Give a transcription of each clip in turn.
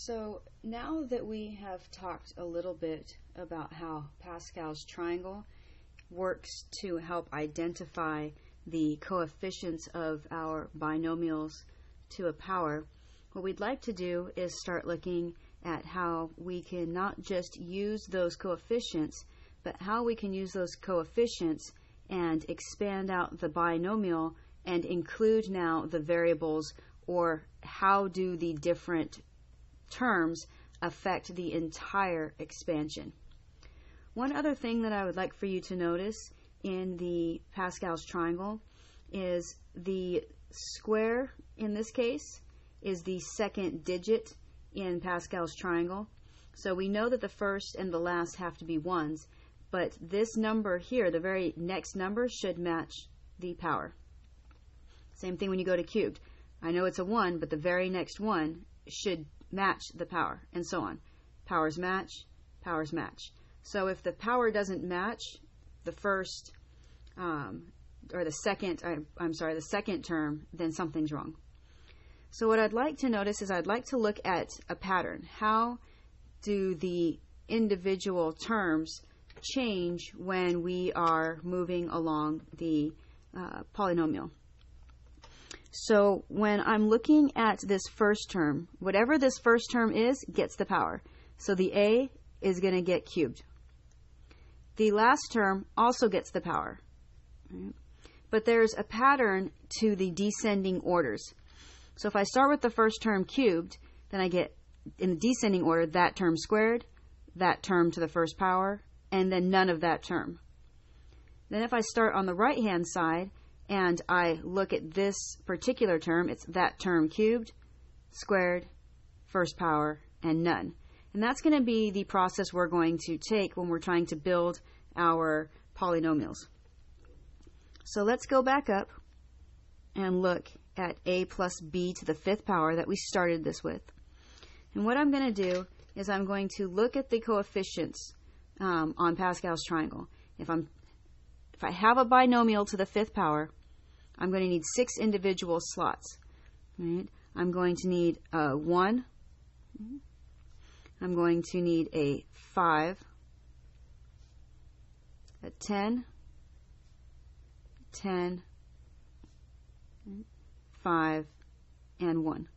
So now that we have talked a little bit about how Pascal's triangle works to help identify the coefficients of our binomials to a power, what we'd like to do is start looking at how we can not just use those coefficients, but how we can use those coefficients and expand out the binomial and include now the variables, or how do the different terms affect the entire expansion. One other thing that I would like for you to notice in the Pascal's triangle is the square in this case is the second digit in Pascal's triangle. So we know that the first and the last have to be ones, but this number here, the very next number, should match the power. Same thing when you go to cubed. I know it's a 1, but the very next one should match the power, and so on. Powers match, powers match. So if the power doesn't match the first or the second, the second term, then something's wrong. So what I'd like to notice is I'd like to look at a pattern. How do the individual terms change when we are moving along the polynomial? So when I'm looking at this first term, whatever this first term is gets the power. So the a is going to get cubed. The last term also gets the power. Right? But there's a pattern to the descending orders. So if I start with the first term cubed, then I get, in the descending order, that term squared, that term to the first power, and then none of that term. Then if I start on the right-hand side and I look at this particular term, it's that term cubed, squared, first power, and none. And that's going to be the process we're going to take when we're trying to build our polynomials. So let's go back up and look at a plus b to the fifth power that we started this with. And what I'm going to do is I'm going to look at the coefficients on Pascal's triangle. If I have a binomial to the fifth power, I'm going to need 6 individual slots. Right? I'm going to need a 1. I'm going to need a 5, a 10, 10, 5, and 1.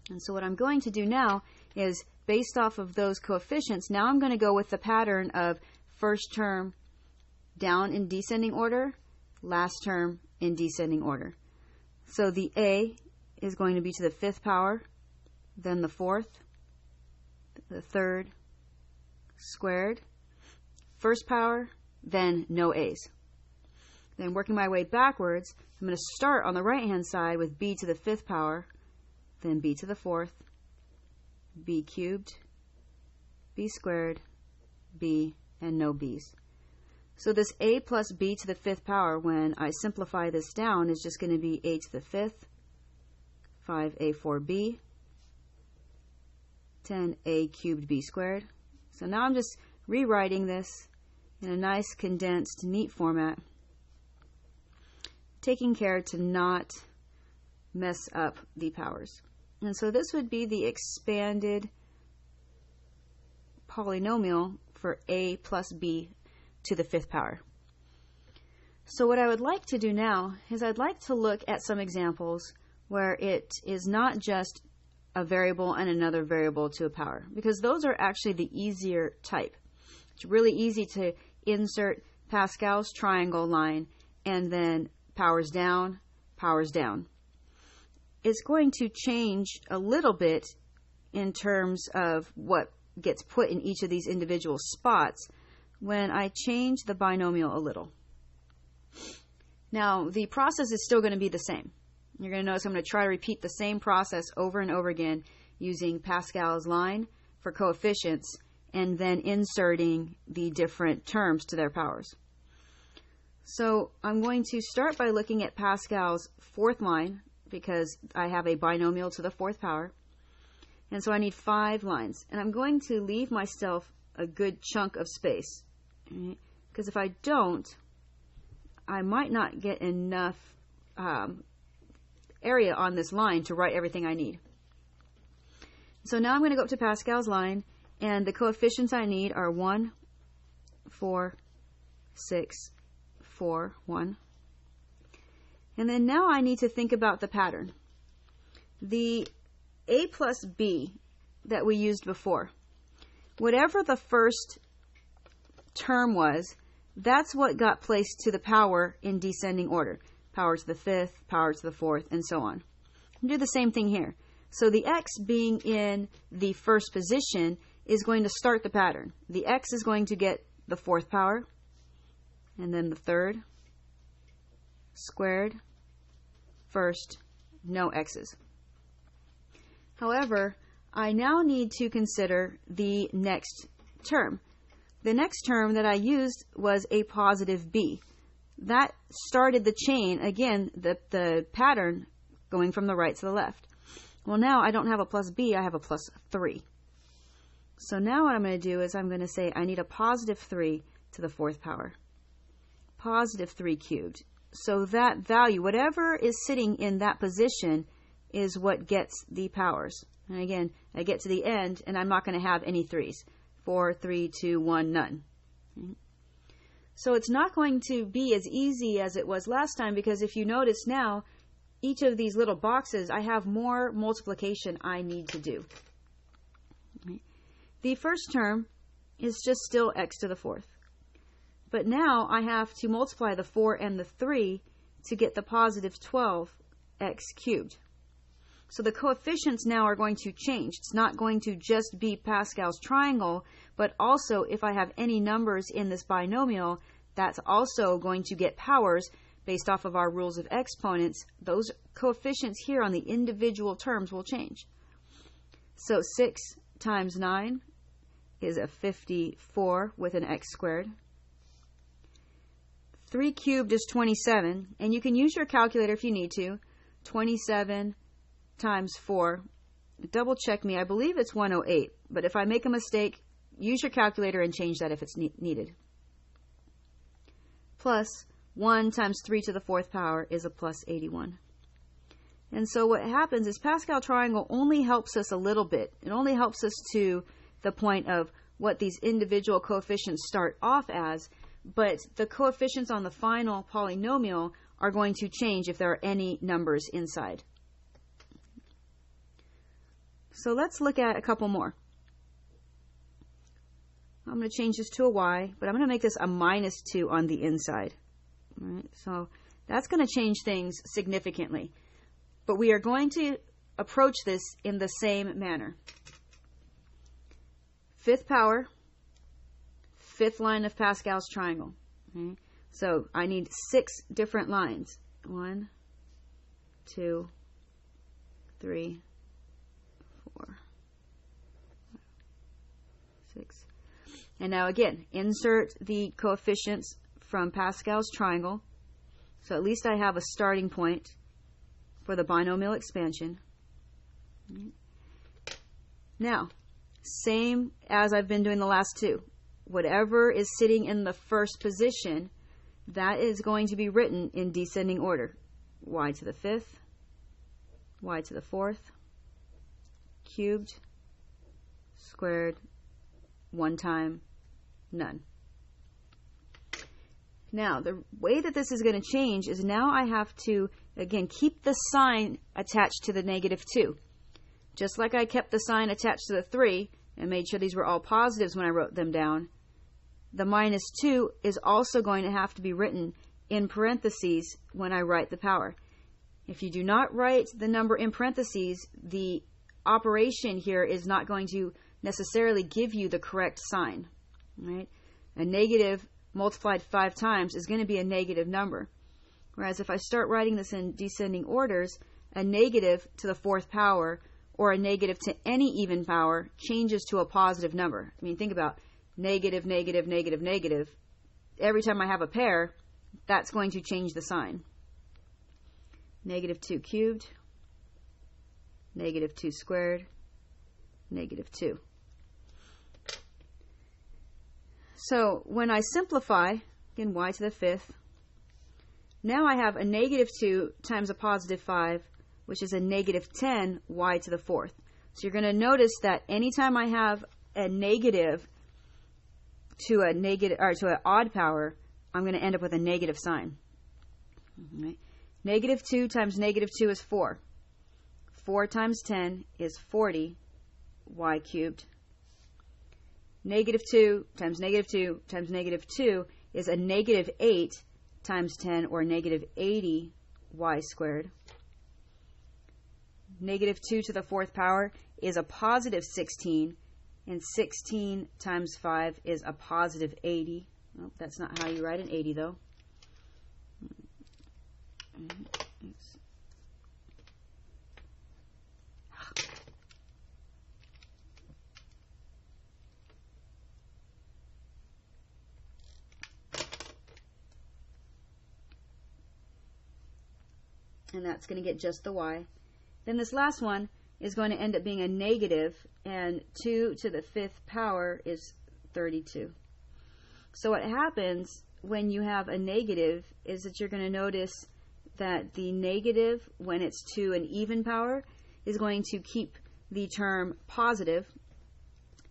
And so what I'm going to do now is, based off of those coefficients, now I'm going to go with the pattern of first term down in descending order, last term in descending order. So the a is going to be to the fifth power, then the fourth, the third, squared, first power, then no a's. Then working my way backwards, I'm going to start on the right-hand side with b to the fifth power, then b to the fourth, b cubed, b squared, b, and no b's. So this a plus b to the fifth power, when I simplify this down, is just going to be a to the fifth, 5a4b, 10a cubed b squared. So now I'm just rewriting this in a nice, condensed, neat format, taking care to not mess up the powers. And so this would be the expanded polynomial for a plus b to the fifth power. So what I would like to do now is I'd like to look at some examples where it is not just a variable and another variable to a power, because those are actually the easier type. It's really easy to insert Pascal's triangle line and then powers down, powers down. It's going to change a little bit in terms of what gets put in each of these individual spots when I change the binomial a little. Now, the process is still going to be the same. You're going to notice I'm going to try to repeat the same process over and over again using Pascal's line for coefficients and then inserting the different terms to their powers. So I'm going to start by looking at Pascal's fourth line, because I have a binomial to the fourth power. And so I need 5 lines. And I'm going to leave myself a good chunk of space. Because if I don't, I might not get enough area on this line to write everything I need. So now I'm going to go up to Pascal's line, and the coefficients I need are 1, 4, 6, 4, 1. And then now I need to think about the pattern. The a plus b that we used before, whatever the first term was, that's what got placed to the power in descending order. Power to the fifth, power to the fourth, and so on. Do the same thing here. So the x being in the first position is going to start the pattern. The x is going to get the fourth power, and then the third, squared, first, no x's. However, I now need to consider the next term. The next term that I used was a positive b. That started the chain, again, the pattern going from the right to the left. Well, now I don't have a plus b, I have a plus 3. So now what I'm going to do is I'm going to say I need a positive 3 to the fourth power. Positive 3 cubed. So that value, whatever is sitting in that position, is what gets the powers. And again, I get to the end, and I'm not going to have any 3s. 4, 3, 2, 1, none. So it's not going to be as easy as it was last time, because if you notice now, each of these little boxes, I have more multiplication I need to do. The first term is just still x to the fourth. But now I have to multiply the 4 and the 3 to get the positive 12x cubed. So the coefficients now are going to change. It's not going to just be Pascal's triangle, but also if I have any numbers in this binomial, that's also going to get powers based off of our rules of exponents. Those coefficients here on the individual terms will change. So 6 times 9 is a 54 with an x squared. 3 cubed is 27, and you can use your calculator if you need to. 27 times 4. Double check me. I believe it's 108, but if I make a mistake, use your calculator and change that if it's needed. Plus 1 times 3 to the fourth power is a plus 81. And so what happens is Pascal triangle only helps us a little bit. It only helps us to the point of what these individual coefficients start off as, but the coefficients on the final polynomial are going to change if there are any numbers inside. So let's look at a couple more. I'm going to change this to a y, but I'm going to make this a minus 2 on the inside. All right, so that's going to change things significantly. But we are going to approach this in the same manner. Fifth power, fifth line of Pascal's triangle. Okay? So I need 6 different lines. 1, 2, 3, 4, 5, 6. And now again, insert the coefficients from Pascal's triangle. So at least I have a starting point for the binomial expansion. Now, same as I've been doing the last two. Whatever is sitting in the first position, that is going to be written in descending order. Y to the fifth, y to the fourth, cubed, squared, 1 time, none. Now, the way that this is going to change is now I have to, again, keep the sign attached to the -2. Just like I kept the sign attached to the 3 and made sure these were all positives when I wrote them down, the -2 is also going to have to be written in parentheses when I write the power. If you do not write the number in parentheses, the operation here is not going to necessarily give you the correct sign. Right? A negative multiplied 5 times is going to be a negative number. Whereas if I start writing this in descending orders, a negative to the 4th power or a negative to any even power changes to a positive number. I mean, think about negative, negative, negative, negative. Every time I have a pair, that's going to change the sign. -2 cubed, -2 squared, -2. So when I simplify, again, y to the 5th, now I have a -2 times a +5, which is a -10 y to the 4th. So you're going to notice that anytime I have a negative to an odd power, I'm going to end up with a negative sign. Right? Negative 2 times negative 2 is 4. 4 times 10 is 40 y cubed. Negative 2 times negative 2 times negative 2 is a negative 8 times 10, or negative 80 y squared. Negative 2 to the 4th power is a positive 16, and 16 times 5 is a positive 80. Oh, that's not how you write an 80, though. And that's going to get just the y. Then this last one is going to end up being a negative, and 2 to the 5th power is 32. So what happens when you have a negative is that you're going to notice that the negative, when it's to an even power, is going to keep the term positive.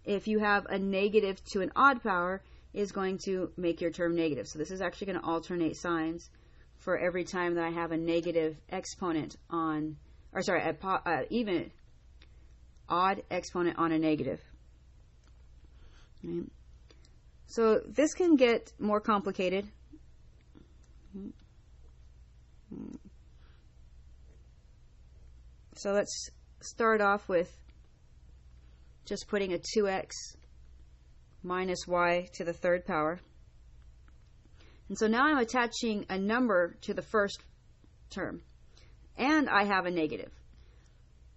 If you have a negative to an odd power, is going to make your term negative. So this is actually going to alternate signs for every time that I have a negative exponent on, or sorry, even odd exponent on a negative. Right. So this can get more complicated. So let's start off with just putting a 2x minus y to the 3rd power. And so now I'm attaching a number to the first term, and I have a negative.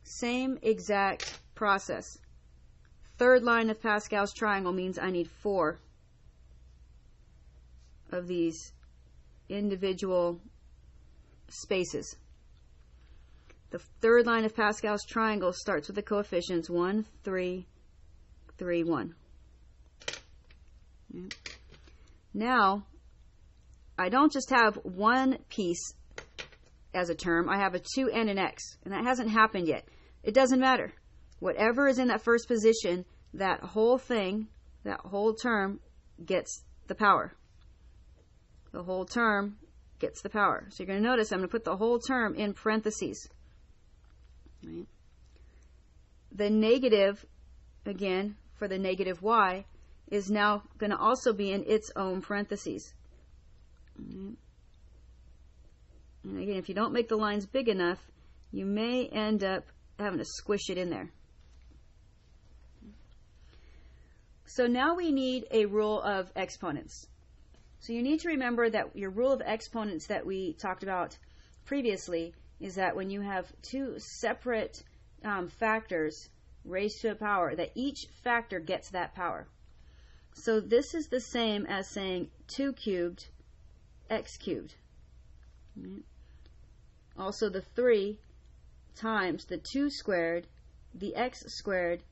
Same exact process. Third line of Pascal's triangle means I need 4 of these individual spaces. The third line of Pascal's triangle starts with the coefficients 1, 3, 3, 1. Now, I don't just have one piece as a term. I have a 2 and an x, and that hasn't happened yet. It doesn't matter. Whatever is in that first position, that whole thing, that whole term gets the power. The whole term gets the power. So you're going to notice I'm going to put the whole term in parentheses. Right. The negative, again, for the negative y, is now going to also be in its own parentheses. Right. And again, if you don't make the lines big enough, you may end up having to squish it in there. So now we need a rule of exponents. So you need to remember that your rule of exponents that we talked about previously is that when you have 2 separate factors raised to a power, that each factor gets that power. So this is the same as saying 2 cubed x cubed. Right. Also the 3 times the 2 squared, the x squared,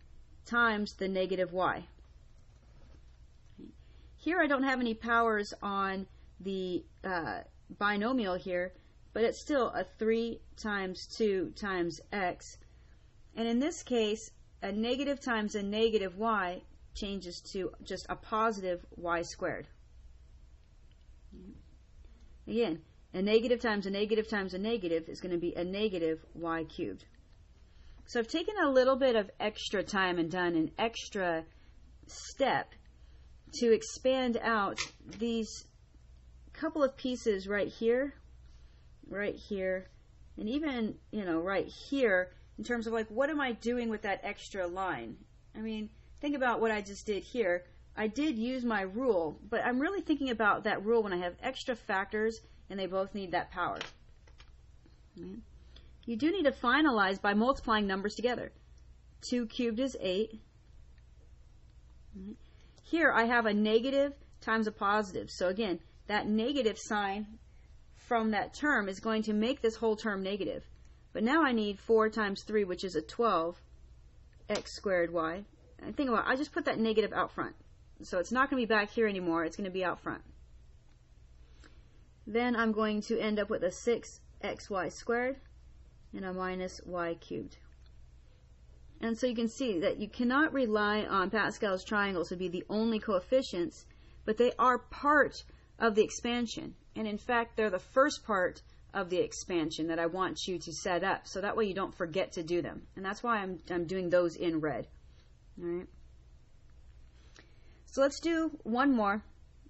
times the negative y. Here I don't have any powers on the binomial here, but it's still a 3 times 2 times x. And in this case, a negative times a negative y changes to just a positive y squared. Again, a negative times a negative times a negative is going to be a negative y cubed. So I've taken a little bit of extra time and done an extra step to expand out these couple of pieces right here, and even, right here, in terms of like, what am I doing with that extra line? I mean, think about what I just did here. I did use my rule, but I'm really thinking about that rule when I have extra factors and they both need that power. Right. You do need to finalize by multiplying numbers together. 2 cubed is 8. Right. Here I have a negative times a positive. So again, that negative sign from that term is going to make this whole term negative. But now I need 4 times 3, which is a 12, x squared y. And think about it, I just put that negative out front. So it's not going to be back here anymore, it's going to be out front. Then I'm going to end up with a 6xy squared and a minus y cubed. And so you can see that you cannot rely on Pascal's triangles to be the only coefficients, but they are part of the expansion. And in fact, they're the first part of the expansion that I want you to set up, so that way you don't forget to do them. And that's why I'm doing those in red. All right. So let's do one more.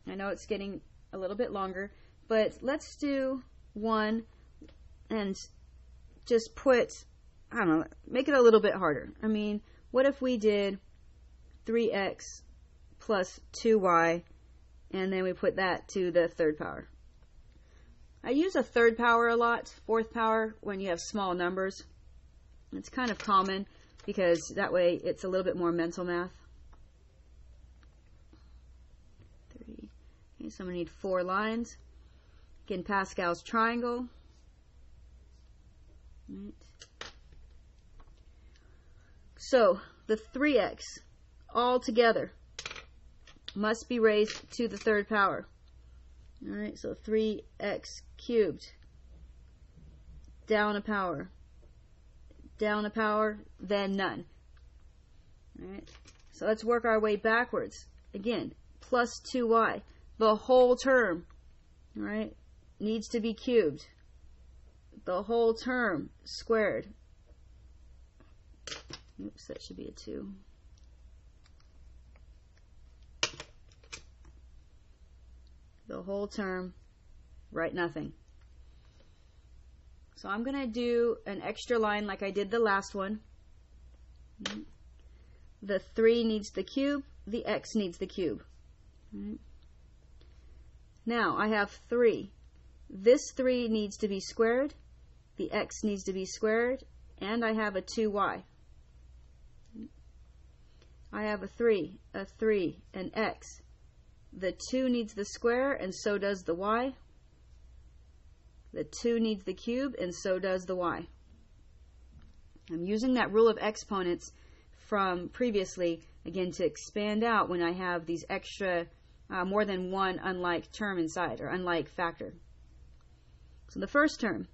I know it's getting a little bit longer, but let's do one and just put, I don't know, make it a little bit harder. I mean, what if we did 3x plus 2y, and then we put that to the third power? I use a third power a lot, fourth power, when you have small numbers. It's kind of common because that way it's a little bit more mental math. 3. Okay, so I'm going to need 4 lines. Again, Pascal's triangle. Right. So the 3x all together must be raised to the third power. All right, so 3x cubed, down a power, then none. All right, so let's work our way backwards. Again, plus 2y, the whole term, all right, needs to be cubed. The whole term squared. Oops, that should be a 2. The whole term, write nothing. So I'm going to do an extra line like I did the last one. The 3 needs the cube, the x needs the cube. Now I have 3. This 3 needs to be squared, the x needs to be squared, and I have a 2y. I have a 3, an x. The 2 needs the square, and so does the y. The 2 needs the cube, and so does the y. I'm using that rule of exponents from previously, again, to expand out when I have these extra, more than one unlike term inside, or unlike factor. So the first term,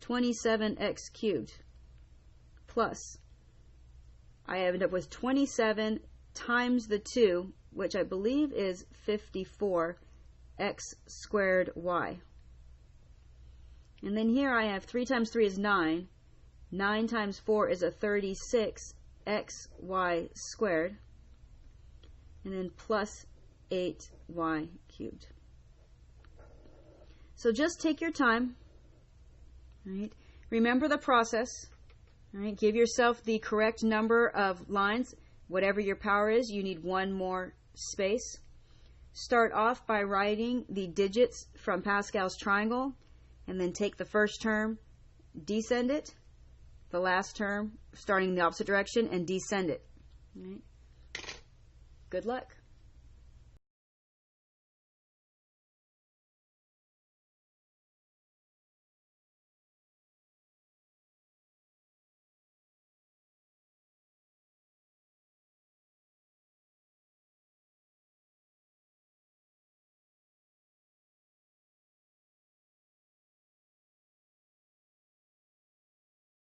27x cubed, plus, I end up with 27 times the 2, which I believe is 54 x squared y. And then here I have 3 times 3 is 9. 9 times 4 is a 36 xy squared. And then plus 8y cubed. So just take your time. Right? Remember the process. Right? Give yourself the correct number of lines. Whatever your power is, you need one more space. Start off by writing the digits from Pascal's triangle, and then take the first term, descend it, the last term, starting in the opposite direction, and descend it. Right? Good luck.